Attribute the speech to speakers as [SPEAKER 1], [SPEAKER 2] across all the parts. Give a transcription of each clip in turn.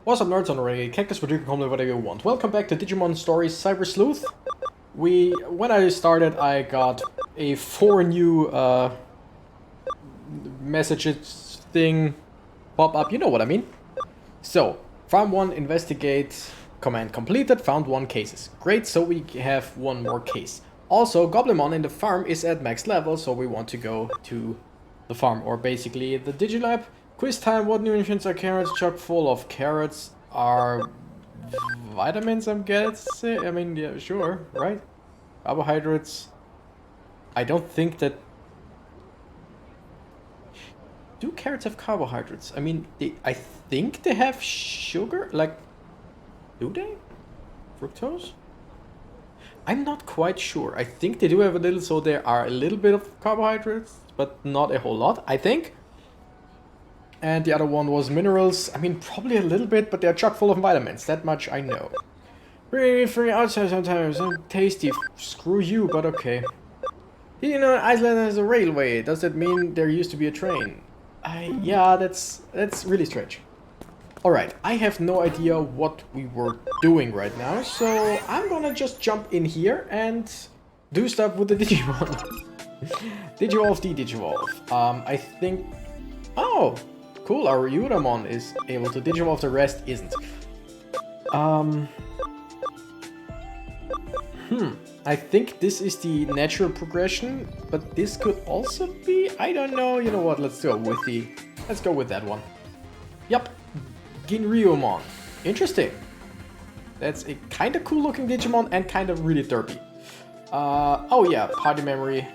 [SPEAKER 1] What's up, nerds on the radio? Cactus, but you can call me whatever you want. Welcome back to Digimon Story Cyber Sleuth. When I started, I got a 4 new messages thing pop up. You know what I mean? So, farm 1, investigate, command completed, found 1 cases. Great, so we have 1 more case. Also, Goblimon in the farm is at max level, so we want to go to the farm, or basically the Digilab. Quiz time, what nutrients are carrots? Chock full of carrots are vitamins, I'm guessing. I mean, yeah, sure, right? Carbohydrates. I don't think that... Do carrots have carbohydrates? I mean, I think they have sugar? Like, do they? Fructose? I'm not quite sure. I think they do have a little, so there are a little bit of carbohydrates, but not a whole lot, I think. And the other one was minerals. I mean, probably a little bit, but they're chock full of vitamins. That much I know. Very outside sometimes. So tasty. Screw you, but okay. You know, Iceland has a railway. Does that mean there used to be a train? Yeah, that's really strange. Alright, I have no idea what we were doing right now, so I'm gonna just jump in here and do stuff with the Digimon. Digivolve, de-Digivolve. I think... Oh! Cool, our Ryumon is able to Digivolve, the rest isn't. I think this is the natural progression, but this could also be... I don't know, you know what, let's go with that one. Yup, Ryumon. Interesting. That's a kind of cool looking Digimon and kind of really derpy. Oh yeah, party memory.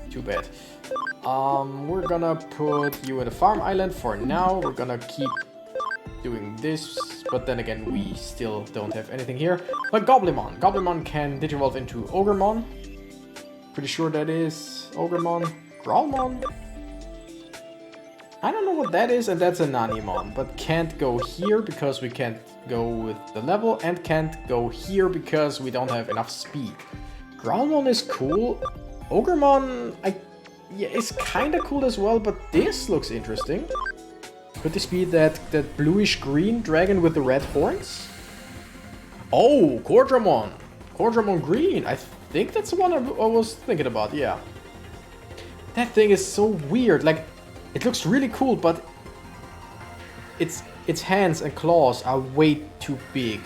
[SPEAKER 1] Too bad. We're gonna put you in a farm island for now. We're gonna keep doing this, but then again, we still don't have anything here. But Goblimon. Goblimon can Digivolve into Ogremon. Pretty sure that is Ogremon. Growlmon? I don't know what that is, and that's a Nanimon, but can't go here because we can't go with the level, and can't go here because we don't have enough speed. Growlmon is cool. Ogremon, yeah, it's kinda cool as well, but this looks interesting. Could this be that bluish-green dragon with the red horns? Oh, Cordramon! Cordramon green! I think that's the one I was thinking about, yeah. That thing is so weird, like, it looks really cool, but its hands and claws are way too big.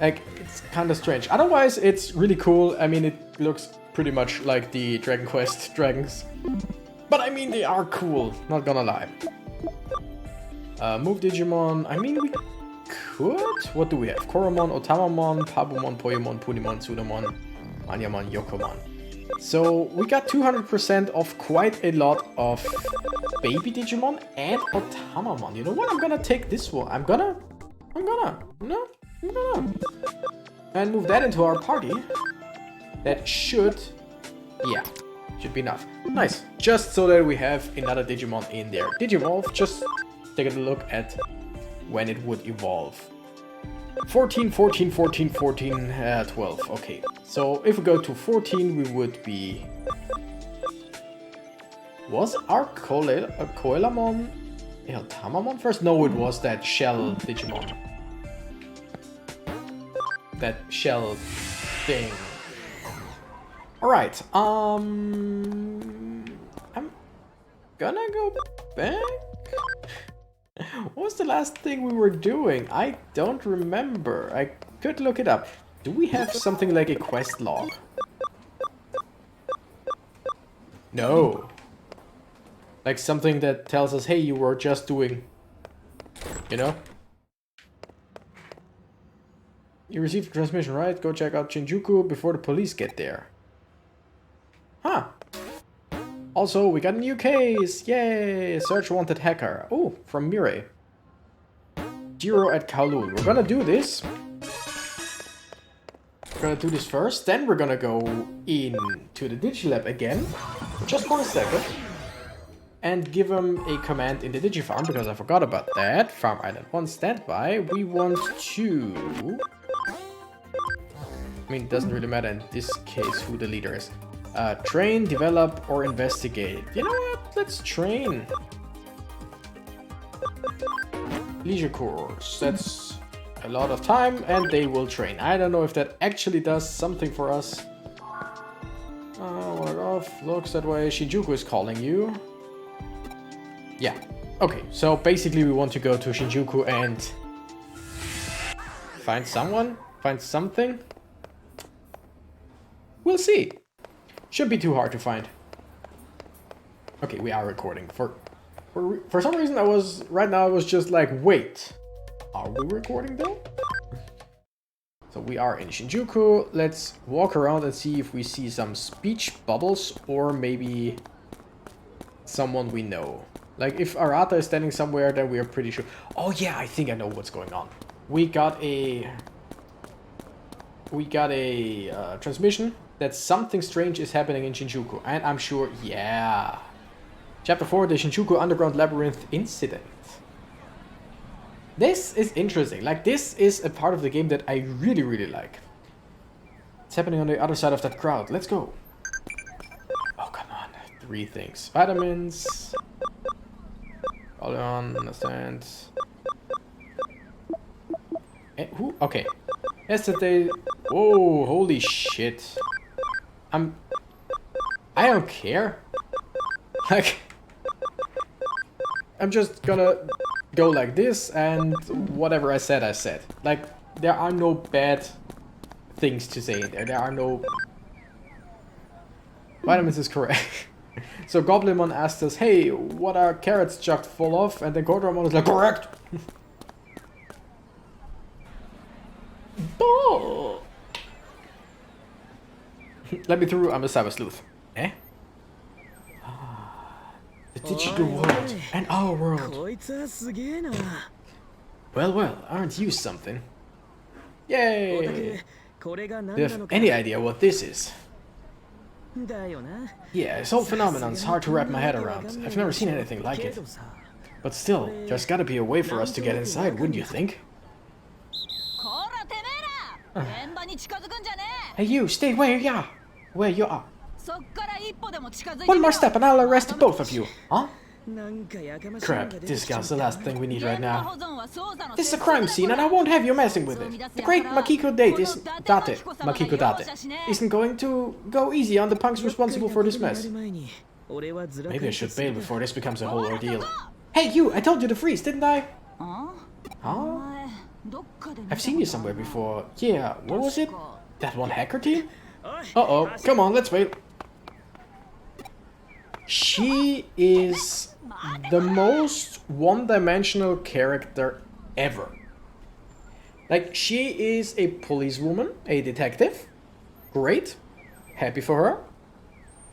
[SPEAKER 1] Like, it's kinda strange. Otherwise, it's really cool. I mean, it looks pretty much like the Dragon Quest dragons. But I mean, they are cool, not gonna lie. Move Digimon, I mean, we could? What do we have? Koromon, Otamamon, Pabumon, Poyomon, Punimon, Sudamon, Manyamon, Yokomon. So, we got 200% of quite a lot of baby Digimon and Otamamon. You know what? I'm gonna take this one. I'm gonna. And move that into our party. That should be enough. Nice. Just so that we have another Digimon in there. Digivolve, just take a look at when it would evolve. 14, 14, 14, 14, 12. Okay. So if we go to 14, we would be... Was our Koelamon a Tamamon first? No, it was that shell Digimon. That shell thing. Alright, I'm gonna go back? What was the last thing we were doing? I don't remember. I could look it up. Do we have something like a quest log? No. Like something that tells us, hey, you were just doing... You know? You received a transmission, right? Go check out Shinshuku before the police get there. Huh. Also, we got a new case! Yay! Search wanted hacker. Oh, from Mirai. Jiro at Kowloon. We're gonna do this. We're gonna do this first, then we're gonna go into the Digilab again. Just for a second. And give him a command in the Digifarm, because I forgot about that. Farm Island 1 standby. We want to... I mean, it doesn't really matter in this case who the leader is. Train, develop, or investigate. You know what? Let's train. Leisure course. That's a lot of time, and they will train. I don't know if that actually does something for us. Walk off. Looks that way. Shinshuku is calling you. Yeah. Okay, so basically we want to go to Shinshuku and find someone? Find something? We'll see. Shouldn't be too hard to find. Okay, we are recording. For some reason I was just like, wait. Are we recording though? So we are in Shinshuku. Let's walk around and see if we see some speech bubbles or maybe someone we know. Like if Arata is standing somewhere, then we are pretty sure. Oh yeah, I think I know what's going on. We got a transmission that something strange is happening in Shinshuku, and I'm sure, yeah. Chapter 4, the Shinshuku Underground Labyrinth Incident. This is interesting. Like, this is a part of the game that I really, really like. It's happening on the other side of that crowd. Let's go. Oh, come on. 3 things. Vitamins. Hold on, understand. Who? Okay. Yesterday. Whoa, holy shit. I don't care. Like, I'm just gonna go like this, and whatever I said, I said. Like, there are no bad things to say in there. There are no... Vitamins is correct. So Goblinmon asked us, hey, what are carrots chucked full of? And then Gordramon is like, correct! Oh. Let me through, I'm a cyber sleuth. Eh? The digital world and our world. Well, aren't you something? Yay! Do you have any idea what this is? Yeah, this whole phenomenon's hard to wrap my head around. I've never seen anything like it. But still, there's gotta be a way for us to get inside, wouldn't you think? Hey you, stay where you are. Where you are. One more step and I'll arrest both of you. Huh? Crap, this guy's the last thing we need right now. This is a crime scene and I won't have you messing with it. The great Makiko Date isn't going to go easy on the punks responsible for this mess. Maybe I should bail before this becomes a whole ordeal. Hey you, I told you to freeze, didn't I? Huh? I've seen you somewhere before. Yeah, what was it? That one hacker team? Uh-oh, come on, let's wait. She is the most one-dimensional character ever. Like, she is a policewoman, a detective. Great. Happy for her.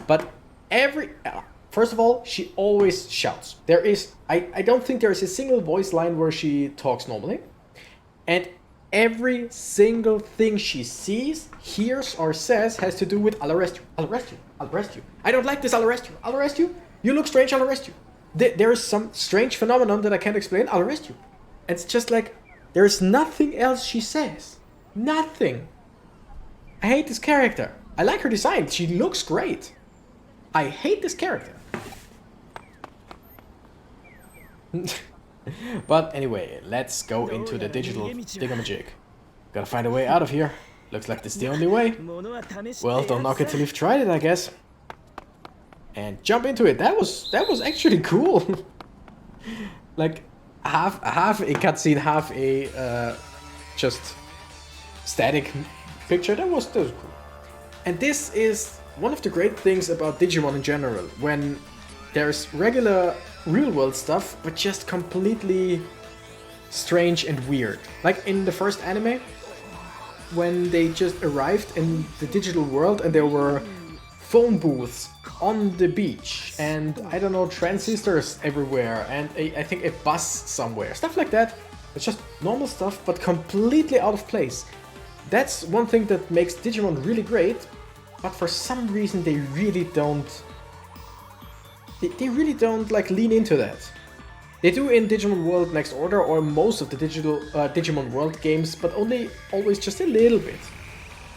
[SPEAKER 1] But first of all, she always shouts. There is... I don't think there is a single voice line where she talks normally. And every single thing she sees, hears, or says has to do with I'll arrest you, I'll arrest you, I'll arrest you. I don't like this, I'll arrest you, I'll arrest you. You look strange, I'll arrest you. There is some strange phenomenon that I can't explain, I'll arrest you. It's just like, there's nothing else she says. Nothing. I hate this character. I like her design, she looks great. I hate this character. But anyway, let's go into the digital thingamajig. Gotta find a way out of here. Looks like this is the only way. Well, don't knock it till you've tried it, I guess. And jump into it. That was actually cool. Like half a cutscene, half a just static picture. That was cool. And this is one of the great things about Digimon in general. When there's regular real-world stuff, but just completely strange and weird. Like in the first anime, when they just arrived in the digital world and there were phone booths on the beach and, I don't know, transistors everywhere and I think a bus somewhere. Stuff like that. It's just normal stuff, but completely out of place. That's one thing that makes Digimon really great, but for some reason they really don't like lean into that. They do in Digimon World Next Order or most of the Digimon World games, but always just a little bit.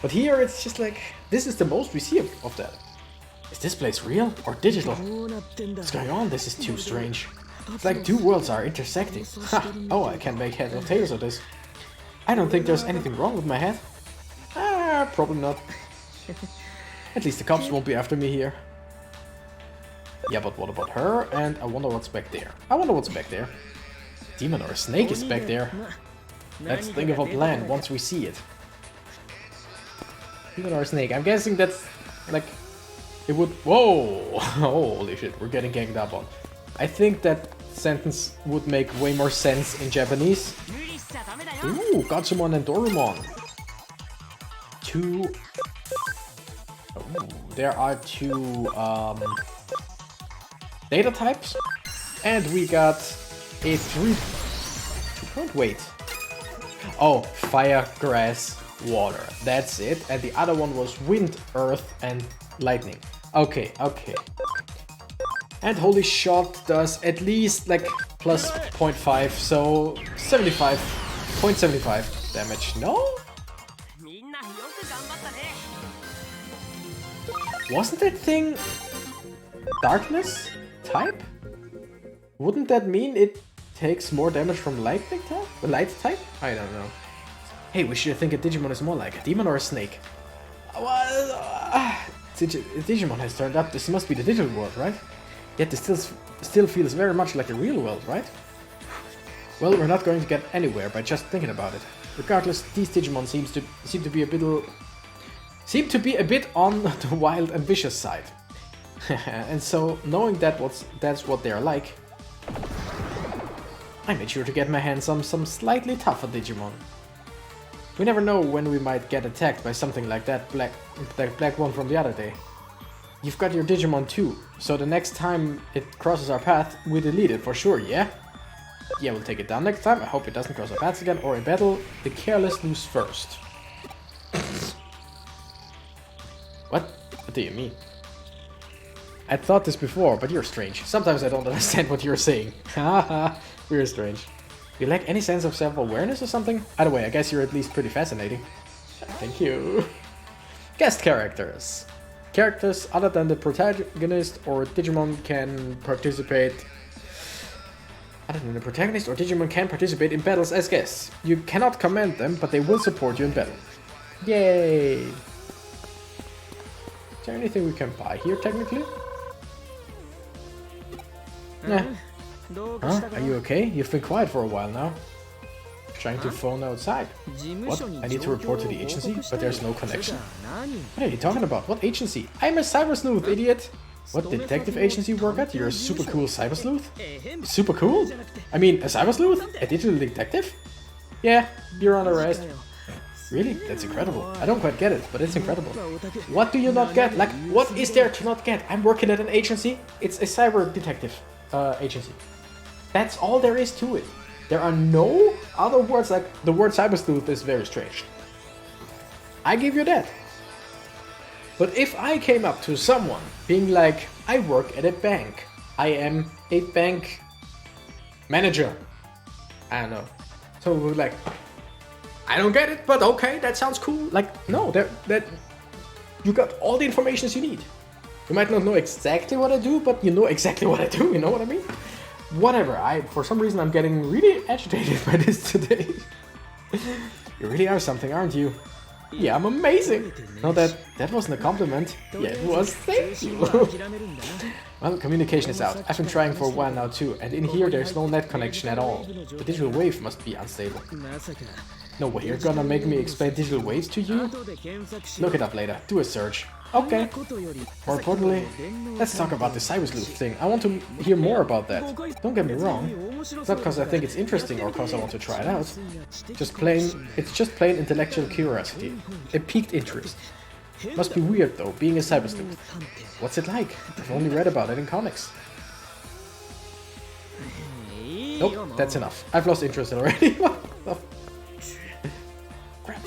[SPEAKER 1] But here it's just like, this is the most we see of that. Is this place real or digital? What's going on? This is too strange. It's like two worlds are intersecting. Ha! Oh, I can't make heads or tails of this. I don't think there's anything wrong with my head. Ah, probably not. At least the cops won't be after me here. Yeah, but what about her? And I wonder what's back there. I wonder what's back there. Demon or a snake is back there. Let's think of a plan once we see it. Demon or a snake. I'm guessing that's like... It would... Whoa! Holy shit, we're getting ganged up on. I think that sentence would make way more sense in Japanese. Ooh, Gatsumon and Dorumon. Two... Oh, there are two data types. And we got a three... Wait. Oh, fire, grass, water. That's it. And the other one was wind, earth, and lightning. Okay, okay. And holy shot does at least like plus 0.5, so 75.75 damage. No? Wasn't that thing darkness type? Wouldn't that mean it takes more damage from lightning type? Light type? I don't know. Hey, we should think a Digimon is more like a demon or a snake. Digimon has turned up. This must be the digital world, right? Yet this still feels very much like the real world, right? Well, we're not going to get anywhere by just thinking about it. Regardless, these Digimon seem to be a bit on the wild and vicious side. And so, knowing that's what they're like, I made sure to get my hands on some slightly tougher Digimon. We never know when we might get attacked by something like that black one from the other day. You've got your Digimon too, so the next time it crosses our path, we delete it for sure, yeah? Yeah, we'll take it down next time. I hope it doesn't cross our paths again, or in battle, the careless lose first. What? What do you mean? I thought this before, but you're strange. Sometimes I don't understand what you're saying. Haha, we're strange. You lack any sense of self-awareness or something? Either way, I guess you're at least pretty fascinating. Thank you. Guest characters. Characters other than the protagonist or Digimon can participate... Other than the protagonist or Digimon can participate in battles as guests. You cannot command them, but they will support you in battle. Yay! Is there anything we can buy here, technically? Nah. Huh? Are you okay? You've been quiet for a while now. Trying to phone outside. What? I need to report to the agency, but there's no connection. What are you talking about? What agency? I'm a cyber sleuth, idiot! What detective agency you work at? You're a super cool cyber sleuth? Super cool? I mean, a cyber sleuth? A digital detective? Yeah, you're under arrest. Really? That's incredible. I don't quite get it, but it's incredible. What do you not get? Like, what is there to not get? I'm working at an agency. It's a cyber detective agency. That's all there is to it. There are no other words, like the word cyber sleuth is very strange. I give you that. But if I came up to someone being like, I work at a bank. I am a bank manager. I don't know. So we're like, I don't get it, but okay, that sounds cool. Like, no, that you got all the information you need. You might not know exactly what I do, but you know exactly what I do, you know what I mean? Whatever, for some reason I'm getting really agitated by this today. You really are something, aren't you? Yeah, I'm amazing! No, that wasn't a compliment. Yeah, it was, thank you! Well, communication is out. I've been trying for a while now too, and in here there's no net connection at all. The digital wave must be unstable. No way, you're gonna make me explain digital waves to you? Look it up later, do a search. Okay. More importantly, let's talk about the cyber sleuth thing. I want to hear more about that. Don't get me wrong. It's not because I think it's interesting or because I want to try it out. It's just plain intellectual curiosity. A piqued interest. Must be weird though, being a cyber sleuth. What's it like? I've only read about it in comics. Nope, that's enough. I've lost interest already. Crap.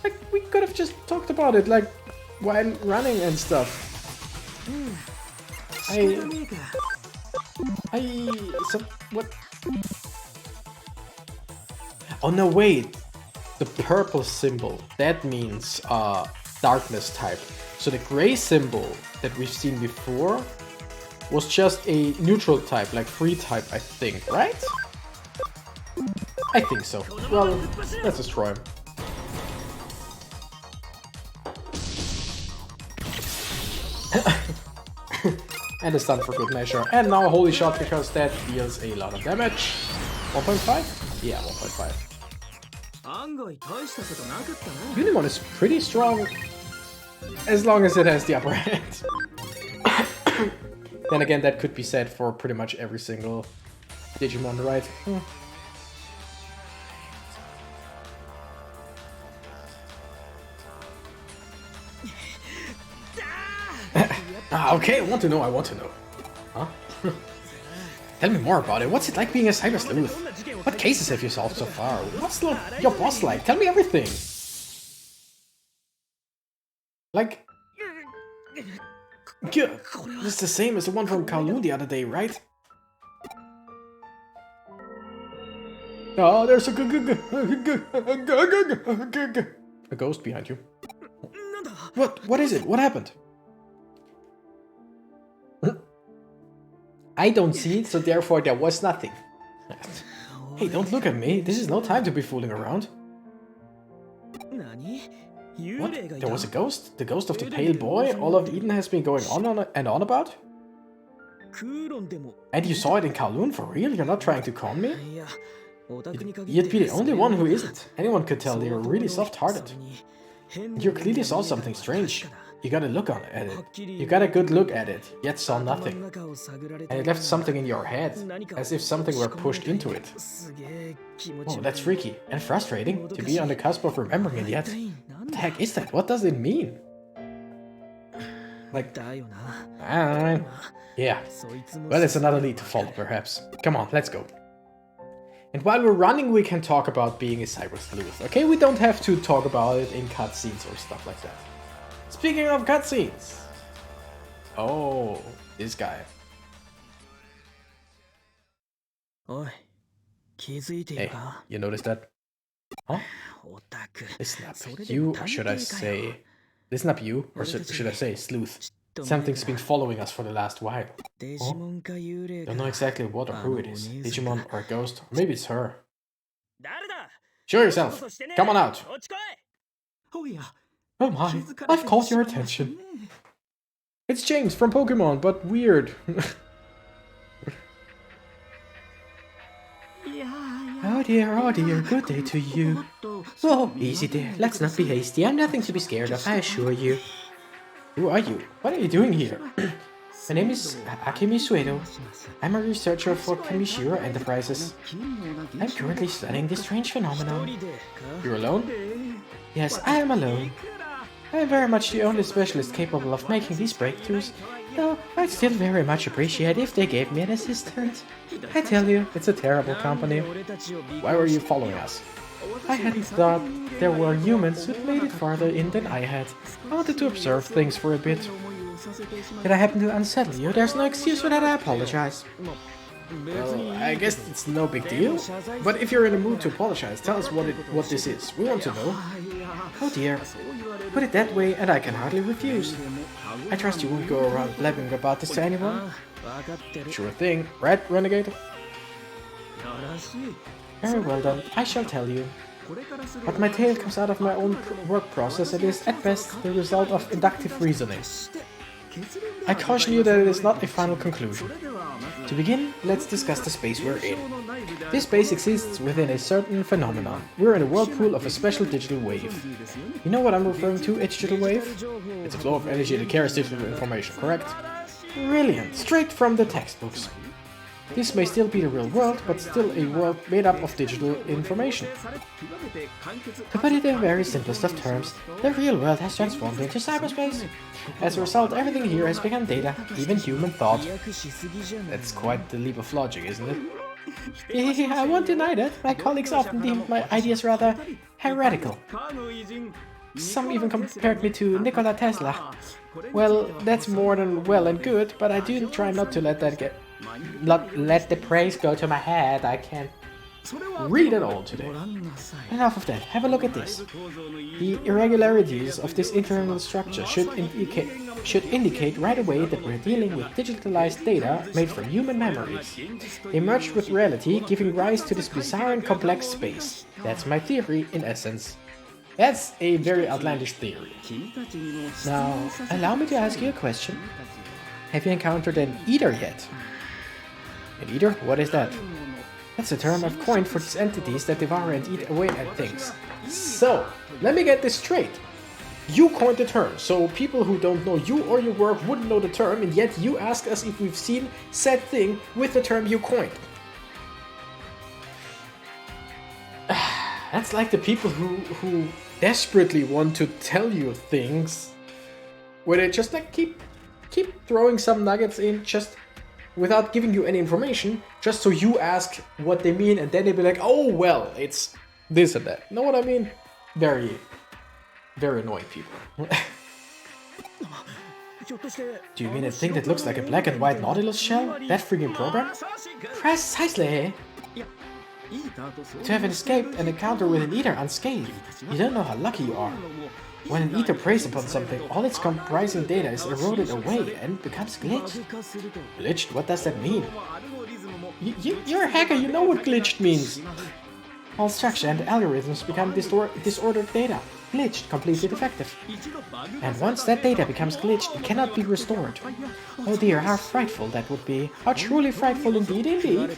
[SPEAKER 1] Like, we could have just talked about it, like, while running and stuff. What? Oh no, wait. The purple symbol, that means darkness type. So the gray symbol that we've seen before was just a neutral type, like free type, I think, right? I think so. Well, let's destroy him. And a stun for good measure. And now a holy shot because that deals a lot of damage. 1.5? Yeah, 1.5. Unimon is pretty strong as long as it has the upper hand. Then again, that could be said for pretty much every single Digimon, right? Okay, I want to know. Huh? Tell me more about it. What's it like being a cyber sleuth? What cases have you solved so far? What's your boss like? Tell me everything. Like... It's the same as the one from Kowloon the other day, right? Oh, there's a ghost behind you. What is it? What happened? I don't see it, so therefore there was nothing. Hey, don't look at me. This is no time to be fooling around. What? There was a ghost? The ghost of the pale boy all of Eden has been going on and on about? And you saw it in Kowloon for real? You're not trying to con me? You'd be the only one who isn't. Anyone could tell you're really soft-hearted. You clearly saw something strange. You got a look at it. You got a good look at it, yet saw nothing. And it left something in your head, as if something were pushed into it. Oh, that's freaky and frustrating, to be on the cusp of remembering it yet. What the heck is that? What does it mean? Like... yeah. Well, it's another lead to follow, perhaps. Come on, let's go. And while we're running, we can talk about being a cyber sleuth, okay? We don't have to talk about it in cutscenes or stuff like that. Speaking of cutscenes... Oh, this guy. Hey, you noticed that? Huh? Listen up, you, or should I say... Listen up, you, or should I say sleuth? Something's been following us for the last while. Oh? Don't know exactly what or who it is. Digimon or a ghost, or maybe it's her. Show yourself! Come on out! Oh my, I've caught your attention. It's James from Pokemon, but weird. Oh dear, good day to you. Oh, easy there, let's not be hasty. I'm nothing to be scared of, I assure you. Who are you? What are you doing here? My name is Akemi Suedo. I'm a researcher for Kamishiro Enterprises. I'm currently studying this strange phenomenon. You're alone? Yes, I am alone. I am very much the only specialist capable of making these breakthroughs, though I'd still very much appreciate if they gave me an assistant. I tell you, it's a terrible company. Why were you following us? I hadn't thought there were humans who'd made it farther in than I had. I wanted to observe things for a bit. Did I happen to unsettle you? There's no excuse for that, I apologize. Well, I guess it's no big deal. But if you're in a mood to apologize, tell us what this is. We want to know. Oh dear. Put it that way and I can hardly refuse. I trust you won't go around blabbing about this to anyone. Sure thing, right, Renegade? Very well then, I shall tell you. But my tale comes out of my own work process. It is, at best, the result of inductive reasoning. I caution you that it is not a final conclusion. To begin, let's discuss the space we're in. This space exists within a certain phenomenon. We're in a whirlpool of a special digital wave. You know what I'm referring to, a digital wave? It's a flow of energy that carries digital information, correct? Brilliant, straight from the textbooks. This may still be the real world, but still a world made up of digital information. To put it in very simplest of terms, the real world has transformed into cyberspace. As a result, everything here has become data, even human thought. That's quite the leap of logic, isn't it? I won't deny that. My colleagues often deemed my ideas rather heretical. Some even compared me to Nikola Tesla. Well, that's more than well and good, but I do try not to let the praise go to my head. I can't read it all today. Enough of that, have a look at this. The irregularities of this internal structure should indicate right away that we're dealing with digitalized data made from human memories. They merged with reality, giving rise to this bizarre and complex space. That's my theory in essence. That's a very outlandish theory. Now, allow me to ask you a question. Have you encountered an eater yet? An eater? What is that? That's a term I've coined for these entities that devour and eat away at things. So, let me get this straight. You coined the term, so people who don't know you or your work wouldn't know the term, and yet you ask us if we've seen said thing with the term you coined. That's like the people who desperately want to tell you things, where they just like keep throwing some nuggets in just without giving you any information, just so you ask what they mean, and then they be like, oh well, it's this and that. Know what I mean? Very, very annoying people. Do you mean a thing that looks like a black and white Nautilus shell? That freaking program? Precisely! To have escaped an encounter with an eater unscathed, you don't know how lucky you are. When an eater preys upon something, all its comprising data is eroded away and becomes glitched. Glitched? What does that mean? You're a hacker, you know what glitched means. All structure and algorithms become disordered data. Glitched, completely defective. And once that data becomes glitched, it cannot be restored. Oh dear, how frightful that would be. How truly frightful indeed.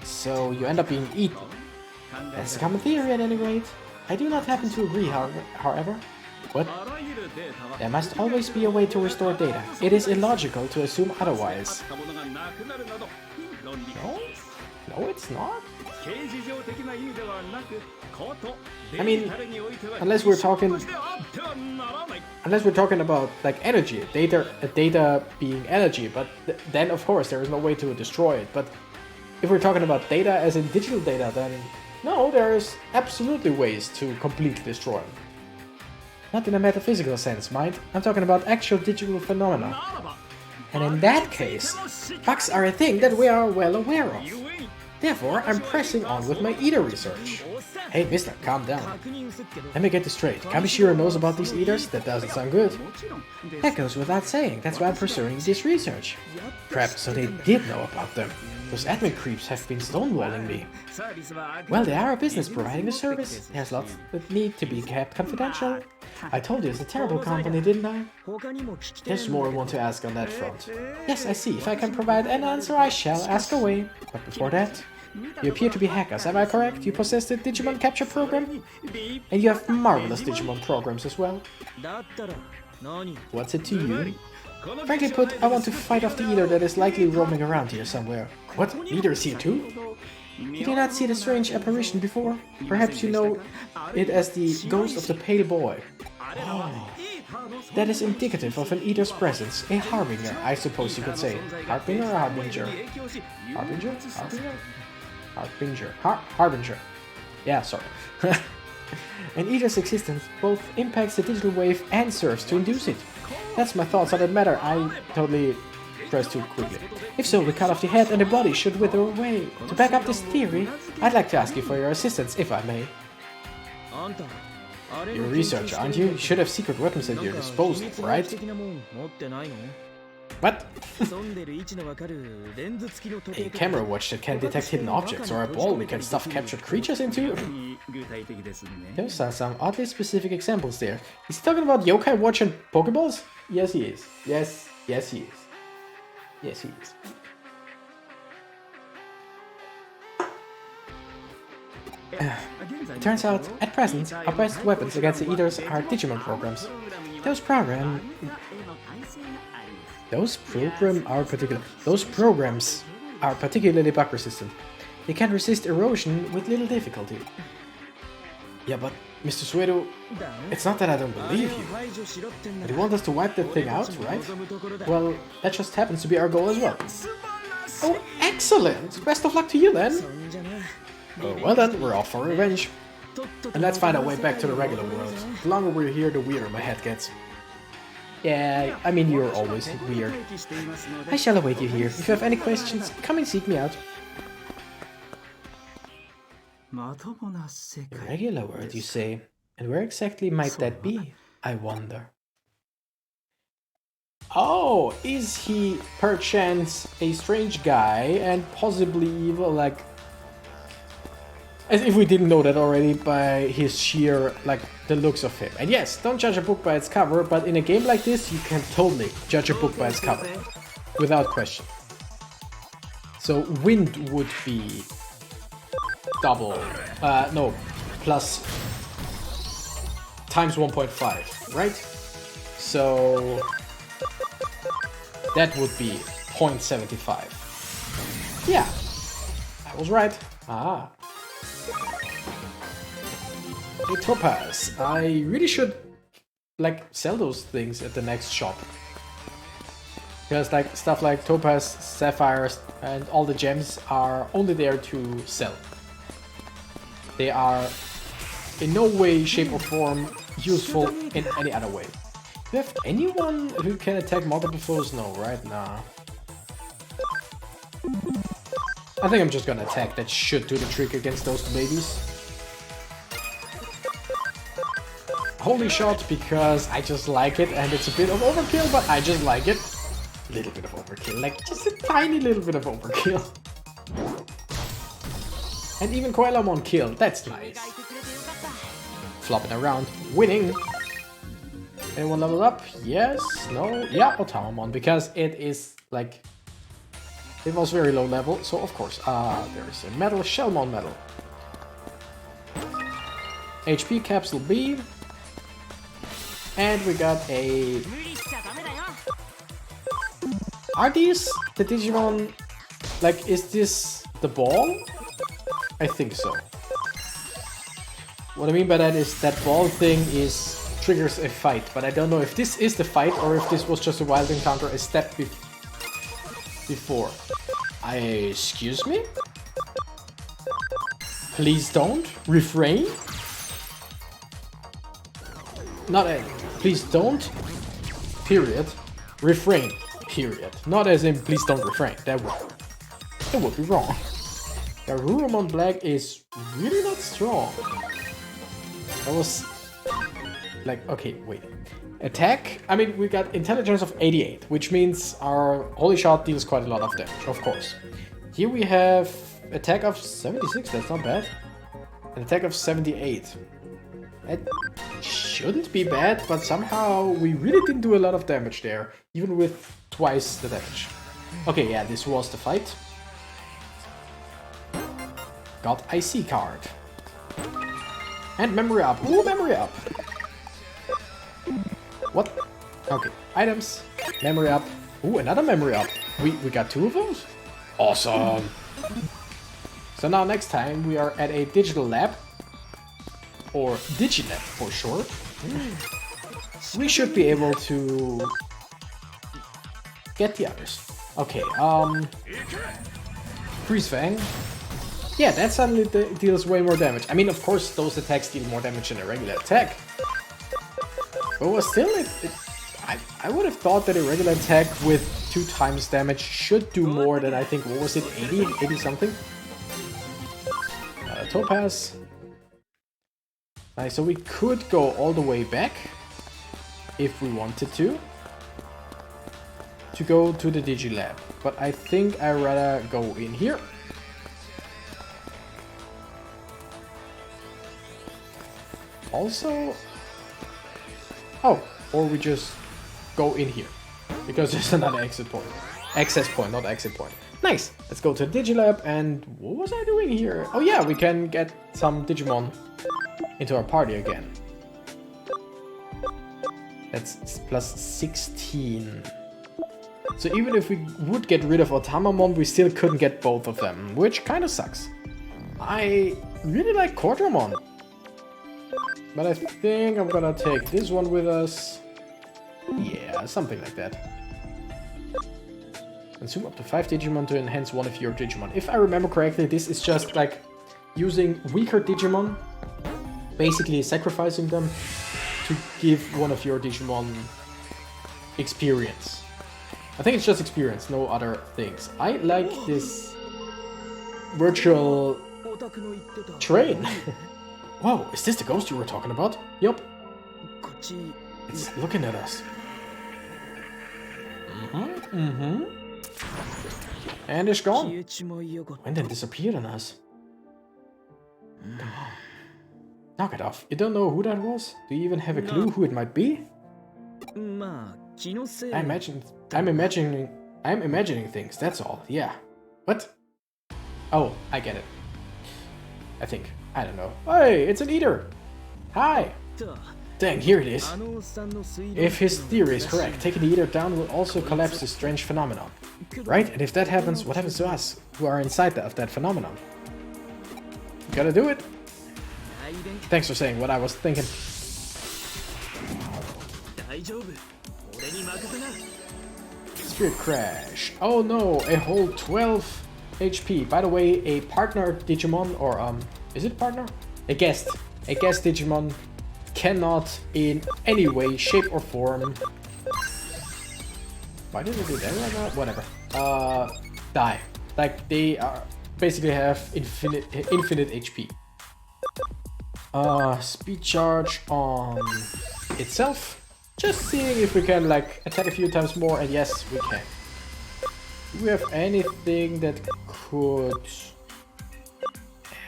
[SPEAKER 1] So you end up being eaten. That's a common theory at any rate. I do not happen to agree, however. What? There must always be a way to restore data. It is illogical to assume otherwise. No? No, it's not. I mean, unless we're talking about like energy, data being energy, but then of course there is no way to destroy it. But if we're talking about data as in digital data, then no, there is absolutely ways to completely destroy it. Not in a metaphysical sense, mind. I'm talking about actual digital phenomena. And in that case, bugs are a thing that we are well aware of. Therefore, I'm pressing on with my eater research. Hey mister, calm down. Let me get this straight. Kamishiro knows about these eaters? That doesn't sound good. That goes without saying. That's why I'm pursuing this research. Crap, so they did know about them. Those admin creeps have been stonewalling me. Well, they are a business providing a service. There's lots that need to be kept confidential. I told you it's a terrible company, didn't I? There's more I want to ask on that front. Yes, I see. If I can provide an answer, I shall ask away. But before that, you appear to be hackers, am I correct? You possess the Digimon capture program? And you have marvelous Digimon programs as well. What's it to you? Frankly put, I want to fight off the eater that is likely roaming around here somewhere. What? Eater is here too? Did you not see the strange apparition before? Perhaps you know it as the ghost of the pale boy. Oh, that is indicative of an eater's presence. A harbinger, I suppose you could say. Harbinger or harbinger? Harbinger? Harbinger? Harbinger. Harbinger. Yeah, sorry. An eater's existence both impacts the digital wave and serves to induce it. That's my thoughts on that matter. I totally pressed too quickly. If so, we cut off the head and the body should wither away. To back up this theory, I'd like to ask you for your assistance, if I may. You're a researcher, aren't you? You should have secret weapons at your disposal, right? What? A camera watch that can detect hidden objects, or a ball we can stuff captured creatures into? Those are some oddly specific examples there. Is he talking about yokai watch and Pokeballs? Yes, he is. Yes, he is. Yes, he is. It turns out, at present, our best weapons against the eaters are Digimon programs. Those programs are particularly bug resistant. They can resist erosion with little difficulty. Yeah, but Mr. Suedo, it's not that I don't believe you. But you want us to wipe that thing out, right? Well, that just happens to be our goal as well. Oh, excellent! Best of luck to you then! Oh, well then, we're off for revenge. And let's find our way back to the regular world. The longer we're here, the weirder my head gets. Yeah, I mean, you're always weird. I shall await you here. If you have any questions, come and seek me out. A regular world, you say? And where exactly might that be? I wonder. Oh, is he perchance a strange guy and possibly evil, like... As if we didn't know that already by his sheer, like, the looks of him. And yes, don't judge a book by its cover, but in a game like this, you can totally judge a book by its cover. Without question. So, wind would be... double. No, plus... times 1.5, right? So... that would be 0.75. Yeah, I was right. Ah. Hey, Topaz, I really should, like, sell those things at the next shop. Because, like, stuff like Topaz, Sapphires, and all the gems are only there to sell. They are in no way, shape, or form useful in any other way. Do you have anyone who can attack multiple foes? No, right? Nah. I think I'm just gonna attack. That should do the trick against those babies. Holy shot, because I just like it, and it's a bit of overkill, but I just like it. A little bit of overkill, like just a tiny little bit of overkill. And even Ryumon killed, that's nice. Flopping around, winning. Anyone level up? Yes, no, yeah, Otamamon, because it is like... it was very low level, so of course. There is a medal, Shellmon medal. HP capsule B. And we got a... Are these the Digimon... like, is this the ball? I think so. What I mean by that is that ball thing is... triggers a fight, but I don't know if this is the fight or if this was just a wild encounter a step before. Excuse me? Please don't. Refrain? Not a... please don't. Period. Refrain. Period. Not as in please don't refrain. That would be wrong. The Ryumon Black is really not strong. That was... like, okay, wait. Attack? I mean, we got intelligence of 88, which means our holy shot deals quite a lot of damage, of course. Here we have attack of 76, that's not bad. An attack of 78. That shouldn't be bad, but somehow we really didn't do a lot of damage there, even with twice the damage. Okay, yeah, this was the fight. Got IC card. And memory up. Ooh, memory up. What? Okay, items, memory up. Ooh, another memory up. We got two of those? Awesome. So now next time we are at a digital lab, or Digilab for short. We should be able to get the others. Okay, Freeze Fang. Yeah, that suddenly deals way more damage. I mean, of course, those attacks deal more damage than a regular attack. But still, I would have thought that a regular attack with 2 times damage should do more than, I think, what was it, 80 something? Topaz. Nice, so we could go all the way back, if we wanted to go to the Digilab. But I think I'd rather go in here. Also... oh, or we just go in here, because there's another exit point. Access point, not exit point. Nice! Let's go to the Digilab, and what was I doing here? Oh yeah, we can get some Digimon into our party again. That's plus 16. So even if we would get rid of Otamamon, we still couldn't get both of them, which kind of sucks. I really like Quadramon. But I think I'm gonna take this one with us. Yeah, something like that. Consume up to 5 Digimon to enhance one of your Digimon. If I remember correctly, this is just like using weaker Digimon, basically sacrificing them to give one of your Digimon experience. I think it's just experience, no other things. I like this virtual Train! Whoa, is this the ghost you were talking about? Yup. It's looking at us. And it's gone. And then disappeared on us. Come on. Knock it off. You don't know who that was? Do you even have a clue who it might be? I'm imagining things, that's all. Yeah. What? Oh, I get it. I think. I don't know. Hey, it's an eater! Hi! Dang, here it is. If his theory is correct, taking the eater down will also collapse this strange phenomenon. Right? And if that happens, what happens to us, who are inside of that phenomenon? You gotta do it. Thanks for saying what I was thinking. Spirit crash. Oh no, a whole 12 HP. By the way, a partner Digimon, or is it partner? A guest Digimon cannot in any way, shape or form. Why did I do that right now? Whatever. Die. Like they are basically have infinite HP. Speed charge on itself. Just seeing if we can like attack a few times more, and yes, we can. Do we have anything that could...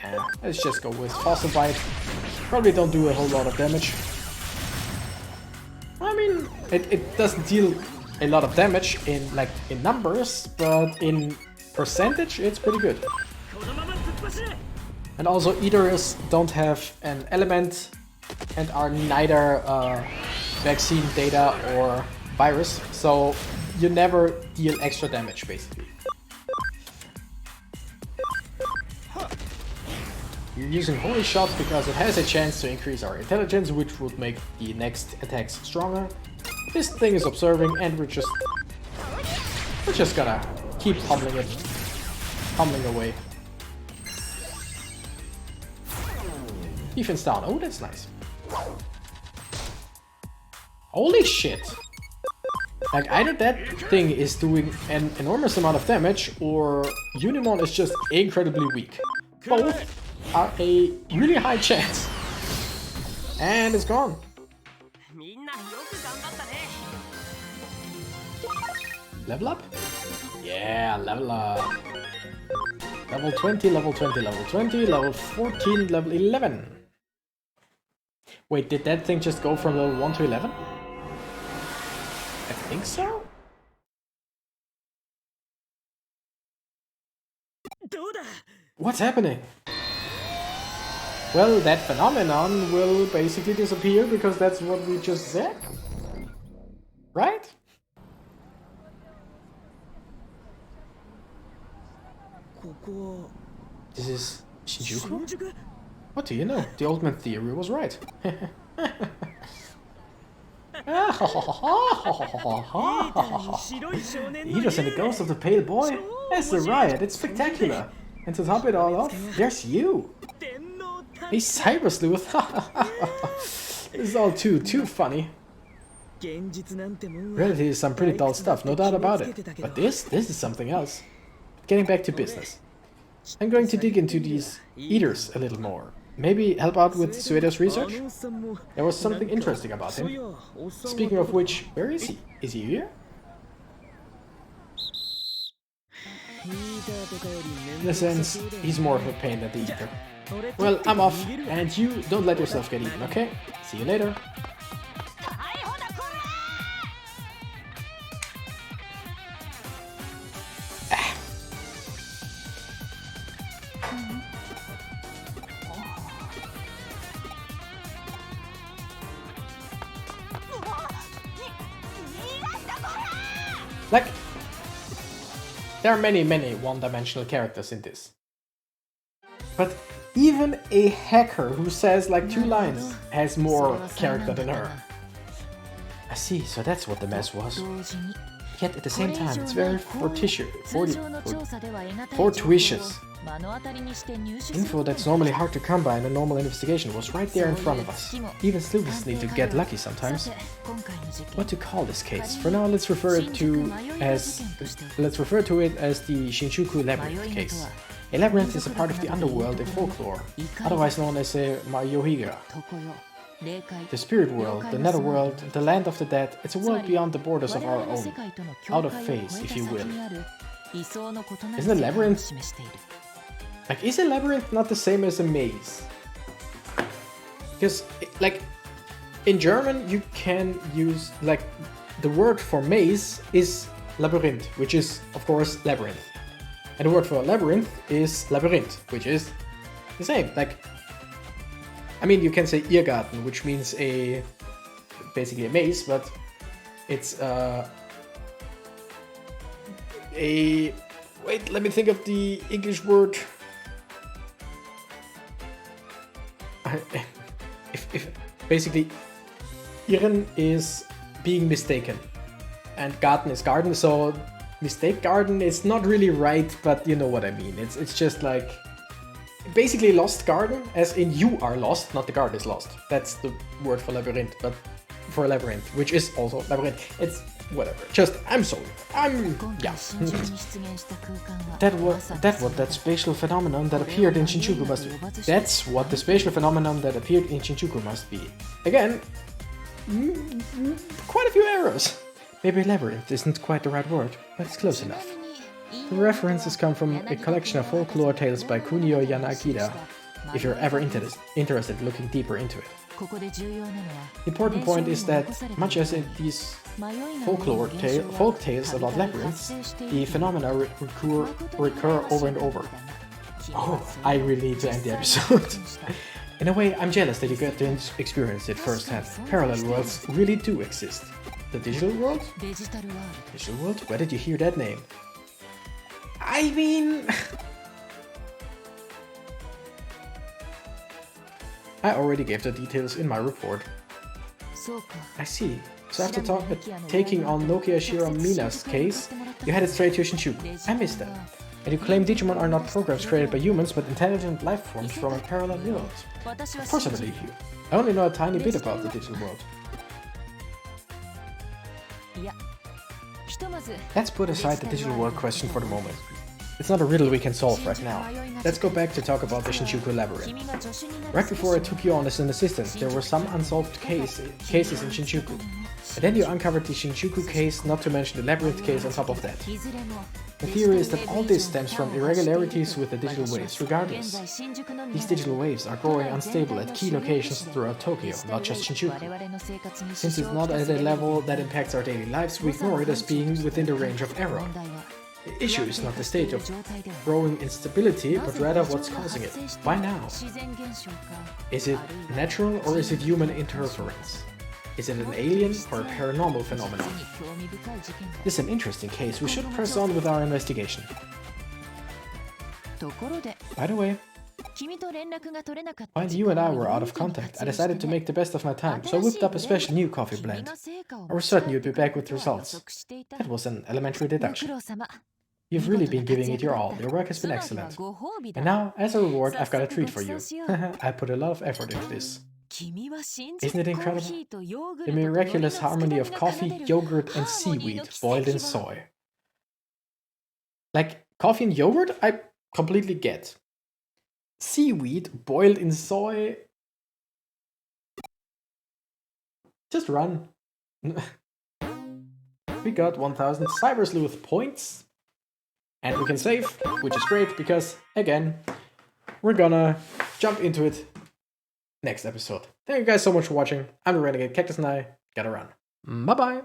[SPEAKER 1] Yeah, let's just go with Fossil Bite. Probably don't do a whole lot of damage. I mean, it doesn't deal a lot of damage in numbers, but in percentage it's pretty good. And also eaters don't have an element and are neither vaccine, data or virus, so you never deal extra damage basically. You're using Holy Shot because it has a chance to increase our intelligence, which would make the next attacks stronger. This thing is observing and we're just gonna keep pummeling away. Defense down. Oh, that's nice. Holy shit! Like, either that thing is doing an enormous amount of damage, or Unimon is just incredibly weak. Both are a really high chance. And it's gone. Level up? Yeah, level up. Level 20, level 20, level 20, level 14, level 11. Wait, did that thing just go from level 1 to 11? I think so? What's happening? Well, that phenomenon will basically disappear because that's what we just said. Right? This is Shinshuku? What do you know? The old man theory was right. Eaters and the ghost of the pale boy? That's the riot, it's spectacular. And to top it all off, there's you. A cyber sleuth. This is all too funny. Reality is some pretty dull stuff, no doubt about it. But this is something else. Getting back to business. I'm going to dig into these eaters a little more. Maybe help out with Sueda's research? There was something interesting about him. Speaking of which, where is he? Is he here? In a sense, he's more of a pain than the eater. Well, I'm off, and you don't let yourself get eaten, okay? See you later. Like, there are many one-dimensional characters in this. But even a hacker who says like 2 lines has more character than her. I see, so that's what the mess was. Yet at the same time, it's very fortuitous. Info that's normally hard to come by in a normal investigation was right there in front of us. Even sleuths need to get lucky sometimes. What to call this case? For now, let's refer to it as the Shinshuku Labyrinth case. A labyrinth is a part of the underworld in folklore, otherwise known as a Mayohiga. The spirit world, the netherworld, the land of the dead, it's a world beyond the borders of our own. Out of phase, if you will. Isn't a labyrinth... Like, is a labyrinth not the same as a maze? Because, like, in German you can use, like, the word for maze is Labyrinth, which is, of course, labyrinth. And the word for labyrinth is Labyrinth, which is the same. Like, I mean, you can say Irrgarten, which means basically a maze, but it's wait, let me think of the English word. If basically, Irren is being mistaken, and Garten is garden, so mistake garden is not really right, but you know what I mean. It's just like basically lost garden, as in you are lost, not the garden is lost. That's the word for labyrinth, but for labyrinth, which is also labyrinth. It's whatever. Just I'm sorry. Yeah. That spatial phenomenon that appeared in Shinshuku must be. That's what the spatial phenomenon that appeared in Shinshuku must be. Again, quite a few errors. Maybe labyrinth isn't quite the right word, but it's close enough. The references come from a collection of folklore tales by Kunio Yanagida, if you're ever interested looking deeper into it. The important point is that, much as in these folk tales about labyrinths, the phenomena recur over and over. Oh, I really need to end the episode. In a way, I'm jealous that you get to experience it firsthand. Parallel worlds really do exist. The digital world? Digital world? Where did you hear that name? I mean... I already gave the details in my report. I see. So after taking on Nokia Shiramina's case, you headed straight to Shinshuku. I missed that. And you claim Digimon are not programs created by humans, but intelligent life forms from a parallel world. Of course I believe you. I only know a tiny bit about the digital world. Let's put aside the digital world question for the moment. It's not a riddle we can solve right now. Let's go back to talk about the Shinshuku Labyrinth. Right before I took you on as an assistant, there were some unsolved cases in Shinshuku. And then you uncovered the Shinshuku case, not to mention the Labyrinth case on top of that. The theory is that all this stems from irregularities with the digital waves, regardless. These digital waves are growing unstable at key locations throughout Tokyo, not just Shinshuku. Since it's not at a level that impacts our daily lives, we ignore it as being within the range of error. The issue is not the state of growing instability, but rather what's causing it. Why now? Is it natural or is it human interference? Is it an alien or a paranormal phenomenon? This is an interesting case. We should press on with our investigation. By the way, while you and I were out of contact, I decided to make the best of my time, so I whipped up a special new coffee blend. I was certain you'd be back with results. That was an elementary deduction. You've really been giving it your all. Your work has been excellent. And now, as a reward, I've got a treat for you. I put a lot of effort into this. Isn't it incredible? The miraculous harmony of coffee, yogurt, and seaweed boiled in soy. Like, coffee and yogurt, I completely get. Seaweed boiled in soy... Just run. We got 1000 Cyber Sleuth points. And we can save, which is great, because, again, we're gonna jump into it next episode. Thank you guys so much for watching. I'm the Renegade Cactus and I gotta run. Bye-bye!